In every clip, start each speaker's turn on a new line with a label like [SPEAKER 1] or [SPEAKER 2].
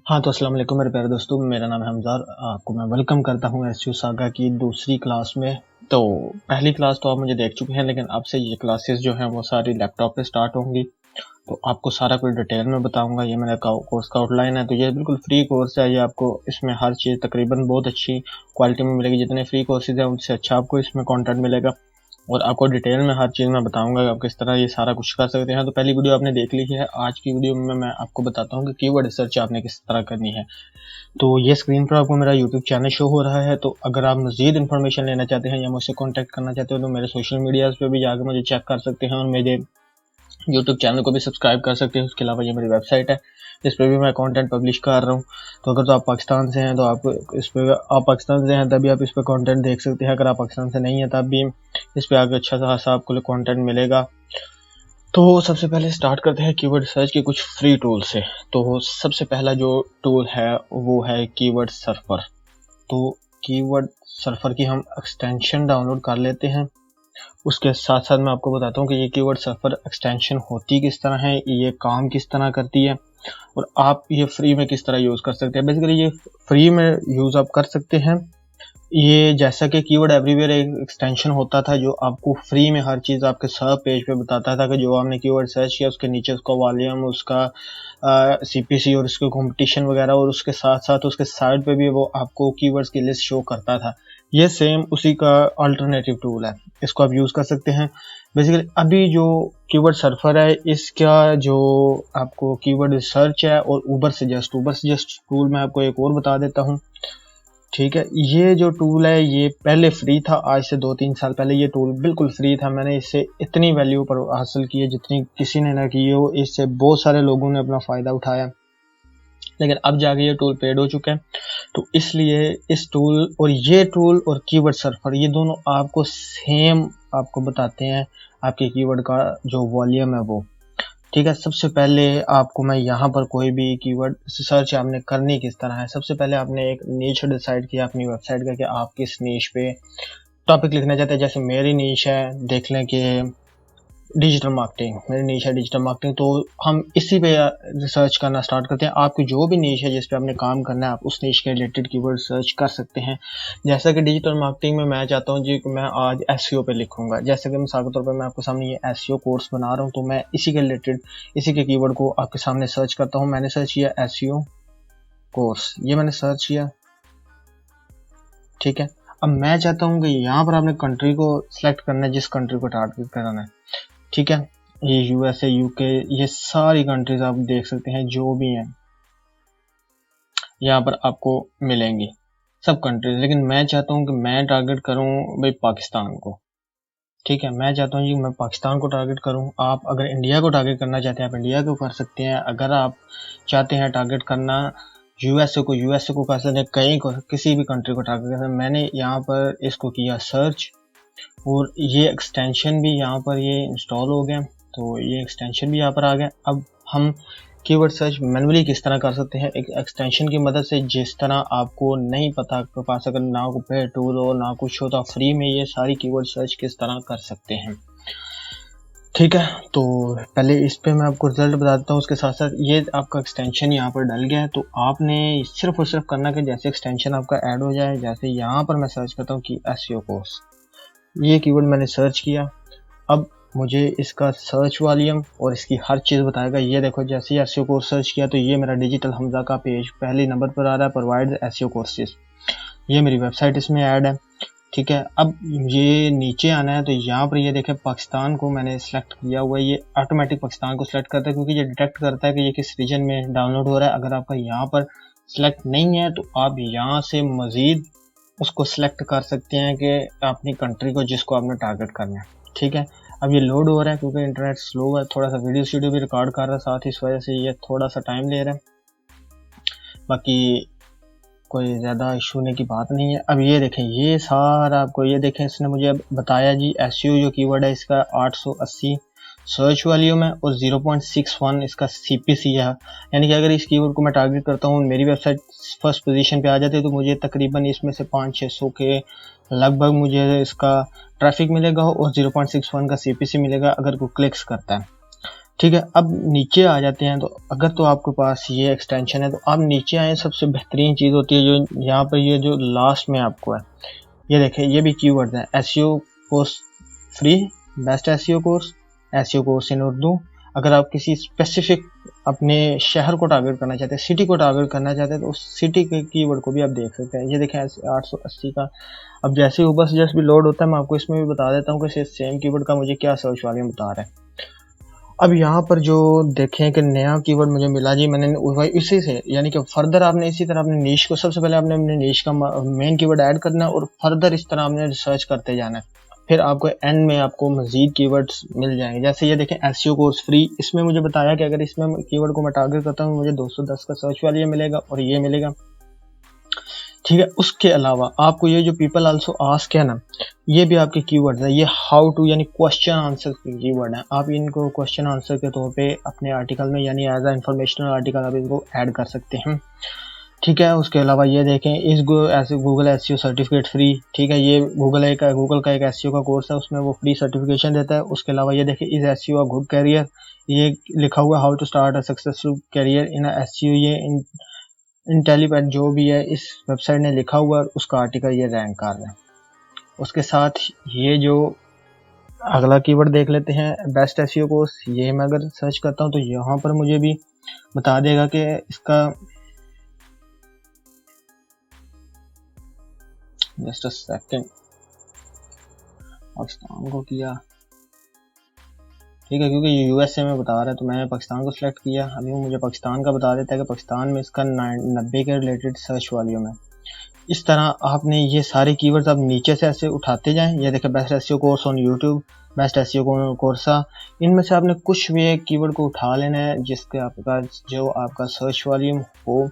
[SPEAKER 1] हाँ, तो अस्सलाम वालेकुम मेरे प्यारे दोस्तों, मेरा नाम है हमज़ा और आपको मैं वेलकम करता हूँ एसयू सागा की दूसरी क्लास में। तो पहली क्लास तो आप मुझे देख चुके हैं, लेकिन अब से ये क्लासेस जो हैं वो सारी लैपटॉप पे स्टार्ट होंगी। तो आपको सारा कुछ डिटेल में बताऊंगा। ये मेरा कोर्स का आउटलाइन है। तो ये बिल्कुल फ्री कोर्स है। ये आपको इसमें हर चीज़ तकरीबन बहुत अच्छी क्वालिटी में मिलेगी। जितने फ्री कोर्सेज हैं उनसे अच्छा आपको इसमें कंटेंट मिलेगा और आपको डिटेल में हर चीज़ मैं बताऊंगा कि आप किस तरह ये सारा कुछ कर सकते हैं। तो पहली वीडियो आपने देख ली है। आज की वीडियो में मैं आपको बताता हूँ कि कीवर्ड रिसर्च आपने किस तरह करनी है। तो ये स्क्रीन पर आपको मेरा यूट्यूब चैनल शो हो रहा है। तो अगर आप मज़ीद इन्फॉर्मेशन लेना चाहते हैं या मुझसे कांटेक्ट करना चाहते हो तो मेरे सोशल मीडियाज़ पे भी जाकर मुझे चेक कर सकते हैं और मेरे यूट्यूब चैनल को भी सब्सक्राइब कर सकते हैं। उसके अलावा ये मेरी वेबसाइट है, इस पर भी मैं कंटेंट पब्लिश कर रहा हूँ। तो अगर तो आप पाकिस्तान से हैं तो आप इस पर आप पाकिस्तान से हैं तभी आप इस पर कंटेंट देख सकते हैं। अगर आप पाकिस्तान से नहीं हैं तब भी इस पर आगे अच्छा खासा आपको कंटेंट मिलेगा। तो सबसे पहले स्टार्ट करते हैं कीवर्ड सर्च के कुछ फ्री टूल से। तो सबसे पहला जो टूल है वो है कीवर्ड सर्फर। तो कीवर्ड सर्फर की हम एक्सटेंशन डाउनलोड कर लेते हैं। उसके साथ साथ मैं आपको बताता हूँ कि ये कीवर्ड सर्फर एक्सटेंशन होती किस तरह है, ये काम किस तरह करती है और आप ये फ्री में किस तरह यूज़ कर सकते हैं। बेसिकली ये फ्री में यूज़ आप कर सकते हैं। ये जैसा कि कीवर्ड एवरीवेयर एक एक्सटेंशन होता था जो आपको फ्री में हर चीज़ आपके सब पेज पे बताता था कि जो आपने कीवर्ड सर्च किया उसके नीचे उसका वॉल्यूम, उसका सीपीसी और उसके कंपटीशन वगैरह, और उसके साथ साथ उसके साइड पे भी वो आपको कीवर्ड्स की लिस्ट शो करता था। ये सेम उसी का अल्टरनेटिव टूल है, इसको आप यूज़ कर सकते हैं। बेसिकली अभी जो कीवर्ड सर्फर है इसका जो आपको कीवर्ड रिसर्च है और उबर सजेस्ट टूल मैं आपको एक और बता देता हूँ। ठीक है, ये जो टूल है ये पहले फ्री था। आज से 2-3 साल पहले ये टूल बिल्कुल फ्री था। मैंने इससे इतनी वैल्यू पर हासिल की है जितनी किसी ने ना की हो। इससे बहुत सारे लोगों ने अपना फ़ायदा उठाया, लेकिन अब जाके ये टूल पेड हो चुके हैं। तो इसलिए इस टूल और कीवर्ड सर्फर ये दोनों आपको सेम आपको बताते हैं आपके कीवर्ड का जो वॉल्यूम है वो। ठीक है, सबसे पहले आपको मैं यहाँ पर कोई भी कीवर्ड सर्च आपने करनी किस तरह है। सबसे पहले आपने एक नीश डिसाइड किया अपनी वेबसाइट का कि आप किस नीश पे टॉपिक लिखना चाहते हैं। जैसे मेरी नीश है, देख लें कि डिजिटल मार्केटिंग, मेरी नीश है डिजिटल मार्केटिंग, तो हम इसी पे रिसर्च करना स्टार्ट करते हैं। आपकी जो भी नीश है जिस पे आपने काम करना है आप उस नीश के रिलेटेड कीवर्ड सर्च कर सकते हैं। जैसा कि डिजिटल मार्केटिंग में मैं चाहता हूँ जी कि मैं आज एसईओ पे लिखूंगा। जैसे कि मिसाल के तौर पर मैं आपके सामने ये एसईओ कोर्स बना रहा हूँ, तो मैं इसी के रिलेटेड इसी के कीवर्ड को आपके सामने सर्च करता हूँ। मैंने सर्च किया एसईओ कोर्स, ये मैंने सर्च किया। ठीक है, अब मैं चाहता हूँ कि यहाँ पर आपने कंट्री को सिलेक्ट करना है, जिस कंट्री को टारगेट करना है। ठीक है, ये यूएसए, यूके, ये सारी कंट्रीज आप देख सकते हैं जो भी हैं यहाँ पर आपको मिलेंगी सब कंट्रीज। लेकिन मैं चाहता हूँ कि मैं टारगेट करूँ भाई पाकिस्तान को। ठीक है, मैं चाहता हूँ कि मैं पाकिस्तान को टारगेट करूँ। आप अगर इंडिया को टारगेट करना चाहते हैं आप इंडिया को कर सकते हैं। अगर आप चाहते हैं टारगेट करना यूएसए को कर सकते हैं। कहीं को किसी भी कंट्री को टारगेट करना। मैंने यहाँ पर इसको किया सर्च और ये एक्सटेंशन भी यहाँ पर ये इंस्टॉल हो गया। तो ये एक्सटेंशन भी यहाँ पर आ गया। अब हम कीवर्ड सर्च मैन्युअली किस तरह कर सकते हैं एक एक्सटेंशन की मदद से। जिस तरह आपको नहीं पता, आपके पास अगर ना कोई पेड टूल हो ना कुछ हो, तो फ्री में ये सारी कीवर्ड सर्च किस तरह कर सकते हैं। ठीक है, तो पहले इस पे मैं आपको रिजल्ट बता देता हूँ। उसके साथ साथ ये आपका एक्सटेंशन यहाँ पर डल गया है। तो आपने सिर्फ और सिर्फ करना कि जैसे एक्सटेंशन आपका ऐड हो जाए, जैसे यहाँ पर मैं सर्च करता हूँ कि एसईओ कोर्स, ये कीवर्ड मैंने सर्च किया। अब मुझे इसका सर्च वॉल्यूम और इसकी हर चीज़ बताएगा। ये देखो, जैसे ही एसईओ कोर्स सर्च किया तो ये मेरा डिजिटल हमजा का पेज पहले नंबर पर आ रहा है, प्रोवाइड एसईओ कोर्सेज। ये मेरी वेबसाइट इसमें ऐड है। ठीक है, अब ये नीचे आना है तो यहाँ पर ये देखें पाकिस्तान को मैंने सेलेक्ट किया हुआ है। ये ऑटोमेटिक पाकिस्तान को सिलेक्ट करता है क्योंकि ये डिटेक्ट करता है कि ये किस रीजन में डाउनलोड हो रहा है। अगर आपका यहाँ पर सिलेक्ट नहीं है तो आप यहाँ से मज़ीद उसको सिलेक्ट कर सकते हैं कि अपनी कंट्री को जिसको आपने टारगेट करना है। ठीक है, अब ये लोड हो रहा है क्योंकि इंटरनेट स्लो है, थोड़ा सा वीडियो भी रिकॉर्ड कर रहा है साथ ही, इस वजह से ये थोड़ा सा टाइम ले रहा है। बाकी कोई ज़्यादा इशू होने की बात नहीं है। अब ये देखें, ये सारा आपको ये देखें इसने मुझे अब बताया जी एसईओ जो कीवर्ड है इसका 880 सर्च वॉल्यूम है और 0.61 इसका सीपीसी है। यानी कि अगर इस कीवर्ड को मैं टारगेट करता हूँ, मेरी वेबसाइट फर्स्ट पोजीशन पे आ जाती है तो मुझे तकरीबन इसमें से 500-600 के लगभग मुझे इसका ट्रैफिक मिलेगा और 0.61 का सीपीसी मिलेगा अगर कोई क्लिक्स करता है। ठीक है, अब नीचे आ जाते हैं। तो अगर तो आपके पास ये एक्सटेंशन है तो आप नीचे आए, सबसे बेहतरीन चीज़ होती है जो यहाँ पर ये जो लास्ट में आपको है, ये देखें, ये भी कीवर्ड है। SEO course free, best SEO course, SEO course इन उर्दू। अगर आप किसी स्पेसिफिक अपने शहर को टारगेट करना चाहते हैं, सिटी को टारगेट करना चाहते हैं, तो उस सिटी के कीवर्ड को भी आप देख सकते हैं। ये देखें 880 का। अब जैसे ही ऊबर सजेस्ट भी लोड होता है, मैं आपको इसमें भी बता देता हूँ कि सेम कीवर्ड का मुझे क्या सर्च वॉल्यूम बता रहा है। अब यहाँ पर जो देखें कि नया कीवर्ड मुझे मिला जी, मैंने इसी से, यानी कि फर्दर आपने इसी तरह अपने नीश को, सबसे पहले आपने अपने नीश का मेन कीवर्ड ऐड करना है और फर्दर इस तरह आपने रिसर्च करते जाना है। फिर आपको एंड में आपको मजीद कीवर्ड्स मिल जाएंगे। जैसे ये देखें एसईओ कोर्स फ्री, इसमें मुझे बताया कि अगर इसमें कीवर्ड को मैं टारगेट करता हूँ मुझे 210 का सर्च वॉल्यूम मिलेगा और ये मिलेगा। ठीक है, उसके अलावा आपको ये जो पीपल आल्सो आस्क है ना, ये भी आपके कीवर्ड्स है। ये हाउ टू यानी क्वेश्चन आंसर के कीवर्ड है। आप इनको क्वेश्चन आंसर के तौर पे अपने आर्टिकल में यानी एज अ इंफॉर्मेशनल आर्टिकल आप इसको ऐड कर सकते हैं। ठीक है, उसके अलावा ये देखें इस गूगल एसईओ सर्टिफिकेट फ्री। ठीक है, ये गूगल का एक एसईओ का कोर्स है, उसमें वो फ्री सर्टिफिकेशन देता है। उसके अलावा ये देखें इस एसईओ गुड करियर, ये लिखा हुआ how to start a successful career in SEO. ये इंटेलीपेड जो भी है इस वेबसाइट ने लिखा हुआ है, उसका आर्टिकल ये रैंक कर रहा है। उसके साथ ये जो अगला कीवर्ड देख लेते हैं, बेस्ट एसईओ कोर्स। ये मैं अगर सर्च करता हूँ तो यहाँ पर मुझे भी बता देगा कि इसका, जस्ट अ सेकंड, पाकिस्तान को किया। ठीक है, क्योंकि यूएसए में बता रहा है तो मैंने पाकिस्तान को सिलेक्ट किया। अभी वो मुझे पाकिस्तान का बता देता है कि पाकिस्तान में इसका 90 के रिलेटेड सर्च वॉल्यूम है। इस तरह आपने ये सारे कीवर्ड्स आप नीचे से ऐसे उठाते जाएं। ये देखें best SEO course on YouTube, best SEO कोर्सा। इनमें से आपने कुछ भी एक कीवर्ड को उठा लेना है जिसके आपका सर्च वॉल्यूम हो।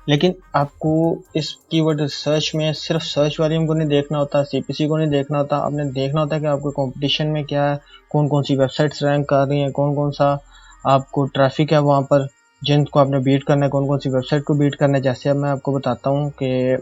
[SPEAKER 1] लेकिन आपको इस कीवर्ड सर्च में सिर्फ सर्च वॉल्यूम को नहीं देखना होता, सीपीसी को नहीं देखना होता। आपने देखना होता है कि आपके कंपटीशन में क्या है, कौन कौन सी वेबसाइट्स रैंक कर रही हैं, कौन कौन सा आपको ट्रैफिक है वहाँ पर जिनको आपने बीट करना है, कौन कौन सी वेबसाइट को बीट करना है। जैसे अब मैं आपको बताता हूँ कि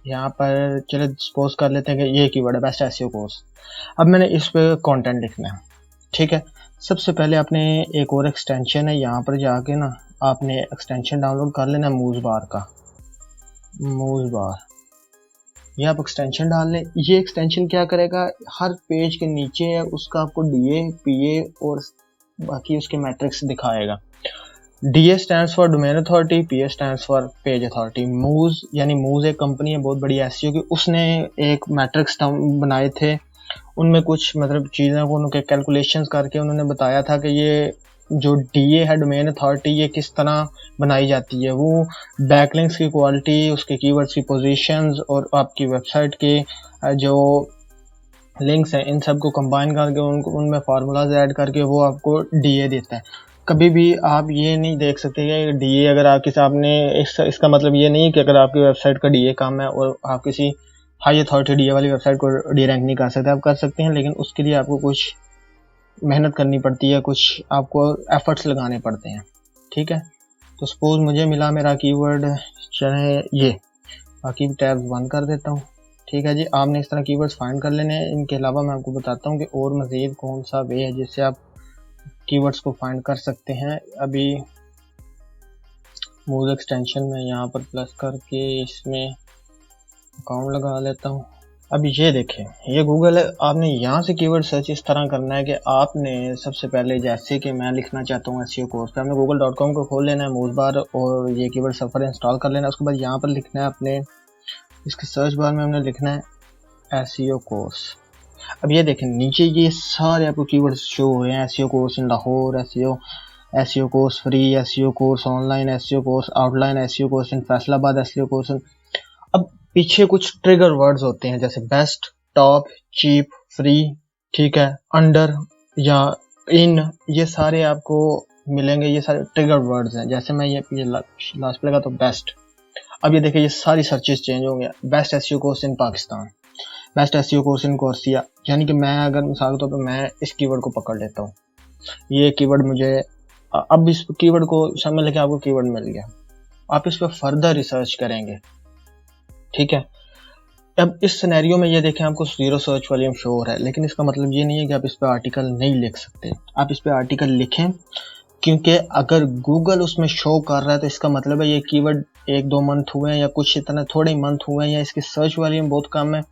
[SPEAKER 1] यहाँ पर चले सपोज कर लेते हैं कि ये कीवर्ड है बेस्ट एसईओ कोर्स। अब मैंने इस पे कंटेंट लिखना है। ठीक है, सबसे पहले आपने एक और एक्सटेंशन है, यहाँ पर जाके ना आपने एक्सटेंशन डाउनलोड कर लेना है मूज बार का। मूज बार, ये आप एक्सटेंशन डाल लें। ये एक्सटेंशन क्या करेगा, हर पेज के नीचे है उसका आपको डीए, पीए और बाकी उसके मैट्रिक्स दिखाएगा। DA stands for domain authority, PA stands for page authority. मूज यानी मूज एक कंपनी है बहुत बड़ी एसईओ की, उसने एक मैट्रिक्स बनाए थे। उनमें कुछ मतलब चीज़ों को उनके कैलकुलेशंस करके उन्होंने बताया था कि ये जो डीए है डोमेन अथॉरिटी, ये किस तरह बनाई जाती है। वो बैकलिंक्स की क्वालिटी, उसके कीवर्ड्स की पोजीशंस और आपकी वेबसाइट के जो लिंक्स हैं, इन सब को कंबाइन करके उनमें फार्मूलाज ऐड करके वो आपको डीए देता है। कभी भी आप ये नहीं देख सकते कि डीए अगर आपके सामने इसका मतलब ये नहीं है कि अगर आपकी वेबसाइट का डीए कम है और आप किसी हाई अथॉरिटी डीए वाली वेबसाइट को डी रैंक नहीं कर सकते। आप कर सकते हैं, लेकिन उसके लिए आपको कुछ मेहनत करनी पड़ती है, कुछ आपको एफर्ट्स लगाने पड़ते हैं। ठीक है, तो सपोज मुझे मिला मेरा कीवर्ड चाहे ये, बाकी टैब्स बंद कर देता हूँ। ठीक है जी, आपने इस तरह कीवर्ड्स फाइंड कर लेने हैं। इनके अलावा मैं आपको बताता हूँ कि और मज़ीद कौन सा वे है जिससे आप कीवर्ड्स को फाइंड कर सकते हैं। अभी मूज एक्सटेंशन में यहाँ पर प्लस करके इसमें अकाउंट लगा लेता हूँ। अब ये देखें, ये गूगल है। आपने यहाँ से कीवर्ड सर्च इस तरह करना है कि आपने सबसे पहले, जैसे कि मैं लिखना चाहता हूँ एसईओ कोर्स पे, आपने google.com को खोल लेना है मूज बार और ये कीवर्ड सफर इंस्टॉल कर लेना है। उसके बाद यहाँ पर लिखना है अपने इसके सर्च बार में हमने लिखना है एसईओ कोर्स। अब ये देखें नीचे ये सारे आपको कीवर्ड्स शो हो रहे हैं, एसईओ कोर्स इन Lahore, SEO course free, SEO course online, SEO course outline, SEO course इन फैसलाबाद, एसईओ कोर्स। अब पीछे कुछ ट्रिगर वर्ड्स होते हैं जैसे बेस्ट, टॉप, चीप, फ्री, ठीक है, अंडर या इन, ये सारे आपको मिलेंगे। ये सारे ट्रिगर वर्ड्स हैं। जैसे मैं ये लास्ट पे लगा तो बेस्ट। अब ये देखिए ये सारी सर्चेस चेंज होंगे। Best SEO course in Pakistan, best SEO course इन कोर्सिया। यानी कि मैं अगर मिसाल के तौर पर मैं इस कीवर्ड को पकड़ लेता हूँ, ये कीवर्ड मुझे, अब इस कीवर्ड को समझ लेके आपको कीवर्ड मिल गया, आप इस पर फर्दर रिसर्च करेंगे। ठीक है, अब इस सिनेरियो में ये देखें आपको 0 सर्च वॉल्यूम शो हो रहा है, लेकिन इसका मतलब ये नहीं है कि आप इस पर आर्टिकल नहीं लिख सकते। आप इस पर आर्टिकल लिखें, क्योंकि अगर गूगल उसमें शो कर रहा है तो इसका मतलब है ये कीवर्ड 1-2 मंथ हुए हैं या कुछ इतना थोड़े मंथ हुए हैं या इसकी सर्च वॉल्यूम बहुत कम है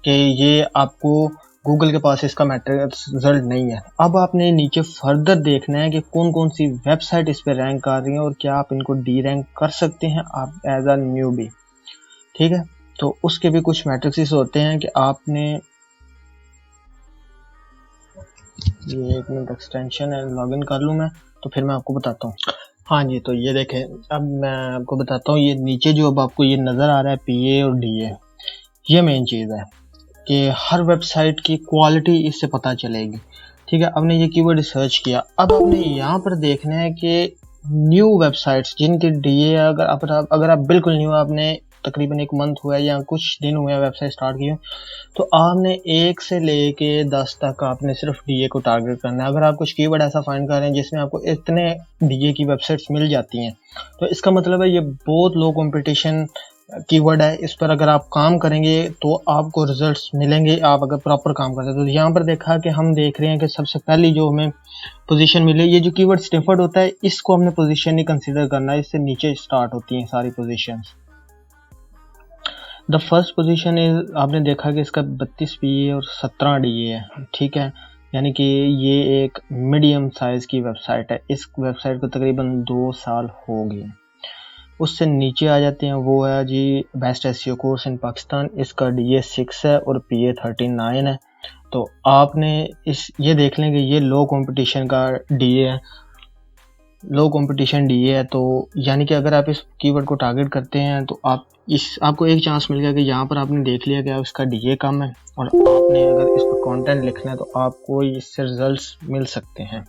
[SPEAKER 1] कि ये आपको गूगल के पास इसका मैट्रिक रिजल्ट नहीं है। अब आपने नीचे फर्दर देखना है कि कौन कौन सी वेबसाइट इस पर रैंक कर रही हैं और क्या आप इनको डी रैंक कर सकते हैं आप एज अ न्यूबी। ठीक है, तो उसके भी कुछ मैट्रिक्स होते हैं कि आपने, ये 1 मिनट एक्सटेंशन है, लॉगिन कर लूँ मैं तो फिर मैं आपको बताता हूँ। हाँ जी, तो ये देखें, अब मैं आपको बताता हूँ, ये नीचे जो अब आपको ये नज़र आ रहा है पीए और डीए, ये मेन चीज़ है कि हर वेबसाइट की क्वालिटी इससे पता चलेगी। ठीक है, आपने ये कीवर्ड सर्च किया, अब आपने यहाँ पर देखना है कि न्यू वेबसाइट्स जिनके डीए अगर आप बिल्कुल न्यू, आपने तकरीबन 1 मंथ हुआ है या कुछ दिन हुए हैं वेबसाइट स्टार्ट की, तो आपने 1 से लेके 10 तक आपने सिर्फ डीए को टारगेट करना है। अगर आप कुछ कीवर्ड ऐसा फाइंड कर रहे हैं जिसमें आपको इतने डीए की वेबसाइट्स मिल जाती हैं, तो इसका मतलब है ये बहुत लो कंपटीशन कीवर्ड है। इस पर अगर आप काम करेंगे तो आपको रिजल्ट्स मिलेंगे, आप अगर प्रॉपर काम करते हैं। तो यहाँ पर देखा कि हम देख रहे हैं कि सबसे पहली जो हमें पोजीशन मिली, ये जो कीवर्ड स्निफर्ड होता है इसको हमने पोजीशन नहीं कंसीडर करना है, इससे नीचे स्टार्ट होती हैं सारी positions. The first position is, आपने देखा कि इसका 32 पीए और 17 डीए है। ठीक है, यानी कि ये एक मीडियम साइज की वेबसाइट है। इस वेबसाइट को तकरीबन 2 साल हो गए। उससे नीचे आ जाते हैं, वो है जी best SEO course in Pakistan, इसका डीए 6 है और पीए 39 है। तो आपने ये देख लें कि ये लो कंपटीशन का डीए है, लो कंपटीशन डीए है। तो यानी कि अगर आप इस कीवर्ड को टारगेट करते हैं तो आपको एक चांस मिल गया कि यहाँ पर आपने देख लिया कि इसका डीए कम है और आपने अगर इस पर कंटेंट लिखना है तो आपको इससे रिजल्ट्स मिल सकते हैं।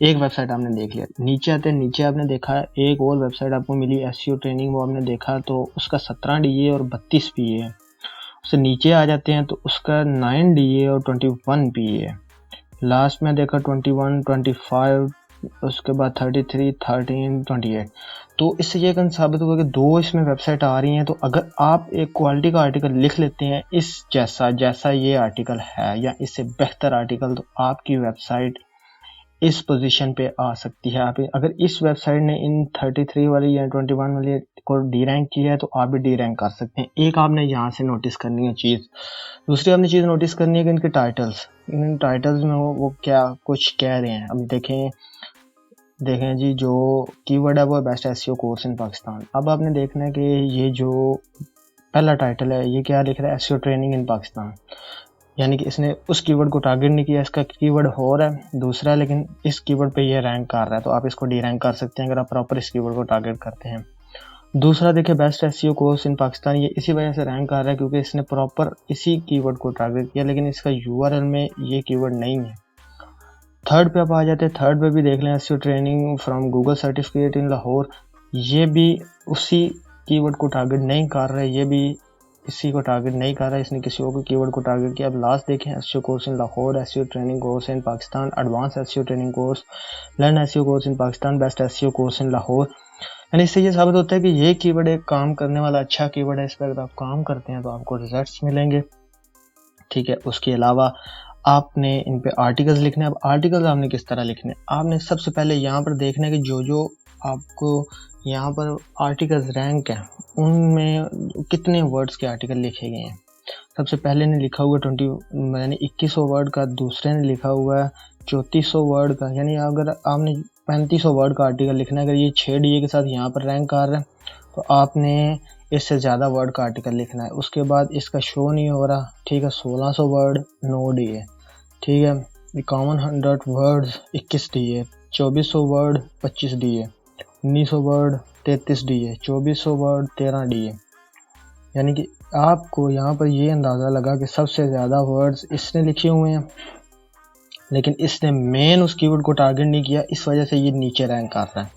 [SPEAKER 1] एक वेबसाइट आपने देख लिया, नीचे आते हैं, नीचे आपने देखा एक और वेबसाइट आपको मिली एसईओ ट्रेनिंग, वो आपने देखा तो उसका 17 डीए और 32 पीए है। उससे नीचे आ जाते हैं तो उसका 9 डीए और 21 पीए है। लास्ट में देखा 21, 25, उसके बाद 33, 13, 28। तो इससे ये साबित हुआ कि 2 इसमें वेबसाइट आ रही हैं। तो अगर आप एक क्वालिटी का आर्टिकल लिख लेते हैं इस जैसा ये आर्टिकल है या इससे बेहतर आर्टिकल, तो आपकी वेबसाइट इस पोजीशन पे आ सकती है। आप अगर इस वेबसाइट ने इन 33 वाली या 21 वाली को डी रैंक किया है तो आप भी डी रैंक कर सकते हैं। एक आपने यहाँ से नोटिस करनी है चीज़। दूसरी आपने चीज़ नोटिस करनी है कि इनके टाइटल्स, इन टाइटल्स में वो क्या कुछ कह रहे हैं। अब देखें जी, जो कीवर्ड है वो best SEO course in Pakistan. अब आपने देखना है कि ये जो पहला टाइटल है ये क्या लिख रहा है, एसईओ ट्रेनिंग इन पाकिस्तान, यानी कि इसने उस कीवर्ड को टारगेट नहीं किया, इसका कीवर्ड और है दूसरा, लेकिन इस कीवर्ड पे ये रैंक कर रहा है। तो आप इसको डी रैंक कर सकते हैं अगर आप प्रॉपर इस कीवर्ड को टारगेट करते हैं। दूसरा देखिए best SEO course in Pakistan, ये इसी वजह से रैंक कर रहा है क्योंकि इसने प्रॉपर इसी कीवर्ड को टारगेट किया, लेकिन इसका यूआरएल में ये कीवर्ड नहीं है। थर्ड पे आप आ जाते हैं, थर्ड पे भी देख लें SEO training from Google certificate in Lahore, ये भी उसी कीवर्ड को टारगेट नहीं कर रहा है, ये भी इसी को टारगेट नहीं कर रहा है, इसने किसी और कीवर्ड को टारगेट किया। अब लास्ट देखें SEO course in Lahore, SEO training course in Pakistan, advance SEO training course, learn SEO course in Pakistan, best SEO course इन लाहौर। यानी इससे ये साबित होता है कि ये कीवर्ड एक काम करने वाला अच्छा कीवर्ड है, इस पर अगर आप काम करते हैं तो आपको रिजल्ट्स मिलेंगे। ठीक है, उसके अलावा आपने इन पे आर्टिकल्स लिखने हैं। अब आर्टिकल्स आपने किस तरह लिखने हैं, आपने सबसे पहले यहाँ पर देखना है कि जो आपको यहाँ पर आर्टिकल्स रैंक है उनमें कितने वर्ड्स के आर्टिकल लिखे गए हैं। सबसे पहले ने लिखा हुआ 2100 वर्ड का, दूसरे ने लिखा हुआ है 3400 वर्ड का, यानी अगर आपने 3500 वर्ड का आर्टिकल लिखना है, अगर ये 6 डीए के साथ यहाँ पर रैंक कर रहा है तो आपने इससे ज़्यादा वर्ड का आर्टिकल लिखना है। उसके बाद इसका शो नहीं हो रहा, ठीक है, 1600 वर्ड 9 डीए, ठीक है, 5100 words 21 DA, 2400 word 25 DA, 1900 word 33 DA, 2400 word 13 DA. यानी कि आपको यहाँ पर ये अंदाज़ा लगा कि सबसे ज़्यादा वर्ड्स इसने लिखे हुए हैं, लेकिन इसने मेन उस कीवर्ड को टारगेट नहीं किया, इस वजह से ये नीचे रैंक कर रहा है।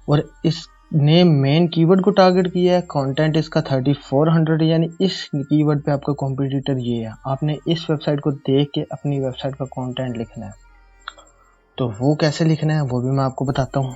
[SPEAKER 1] और इसने मेन कीवर्ड को टारगेट किया है, कंटेंट इसका 3400, यानी इस कीवर्ड पे आपका कॉम्पिटिटर ये है। आपने इस वेबसाइट को देख के अपनी वेबसाइट का कंटेंट लिखना है। तो वो कैसे लिखना है वो भी मैं आपको बताता हूँ।